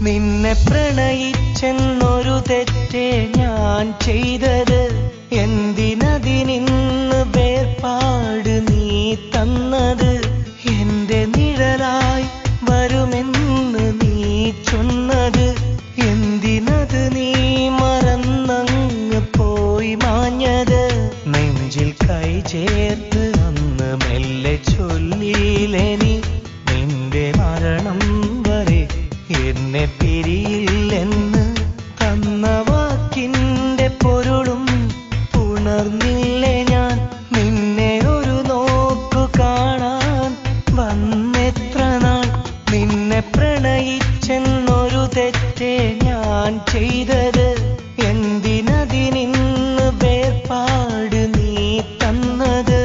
നിന്നെ പ്രണയിച്ചെന്നൊരു തെറ്റേ ഞാൻ ചെയ്തത്. എന്തിനതിനിന്ന് വേർപാട് നീ തന്നത്? എന്റെ നിഴലായി വരുമെന്ന് നീ ചൊന്നത്. എന്തിനത് നീ മറന്നങ്ങ് പോയി മാഞ്ഞത്? നെഞ്ചിൽ കൈ ചേർത്ത് അന്ന് മെല്ലെ ചൊല്ലിയില്ലേ നീ, നിന്റെ മരണം വരെ എന്നെ പിരിയില്ലെന്ന്. തന്ന വാക്കിന്റെ പൊരുളും ഉണർന്നില്ലേ ഞാൻ? നിന്നെ ഒരു നോക്കു കാണാൻ വന്നെത്ര നാൾ? നിന്നെ പ്രണയിച്ചെന്നൊരു തെറ്റേ ഞാൻ ചെയ്തത്. എന്തിനതിനിന്ന് വേർപാട് നീ തന്നത്?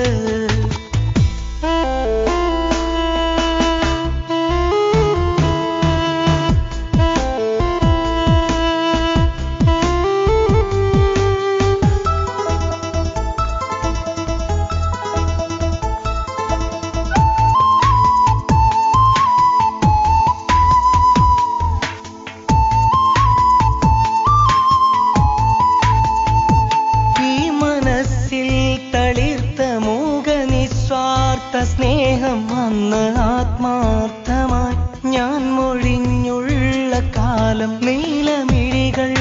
സ്നേഹം അന്ന് ആത്മാർത്ഥമായി ഞാൻ മൊഴിഞ്ഞുള്ള കാലം. നീലമിഴികൾ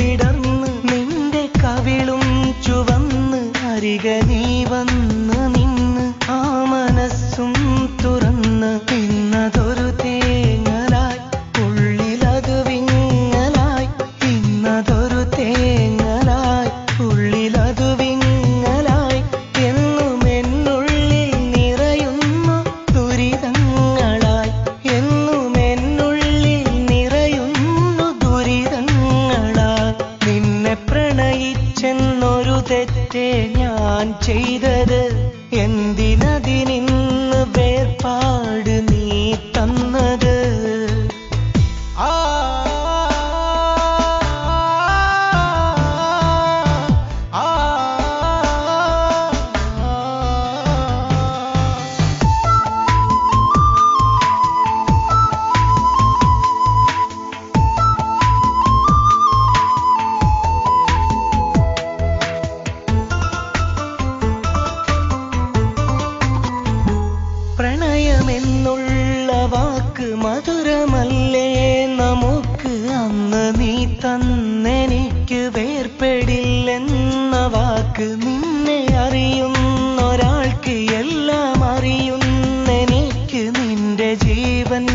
വിടർന്ന് നിന്റെ കവിളും ചുവന്ന് അരിക നീ വന്ന് നിന്ന് ആ മനസ്സും തുറന്ന് ഇന്നതൊരു തേങ്ങലായി ഉള്ളിലത് വിങ്ങലായി. ഇന്നതൊരു തേങ്ങലായി ഉള്ളിലത് വിങ്ങലായി. എന്നും എന്നുള്ളിൽ നിറയുന്നു ദുരിതങ്ങളായി. എന്നും എന്നുള്ളിൽ നിറയുന്നു ദുരിതങ്ങളായി. നിന്നെ പ്രണയിച്ചെന്നൊരു തെറ്റേ ഞാൻ ചെയ്തത്. എന്തിനതിനിന്ന് വേർപാട് നീ തന്നത്? പ്രണയമെന്നുള്ള വാക്ക് മധുരമല്ലേ നമുക്ക്? അന്ന് നീ തന്നെനിക്ക് വേർപെടില്ലെന്ന വാക്ക്. നിന്നെ അറിയുന്നൊരാൾക്ക് എല്ലാം അറിയുന്നെനിക്ക്. നിന്റെ ജീവൻ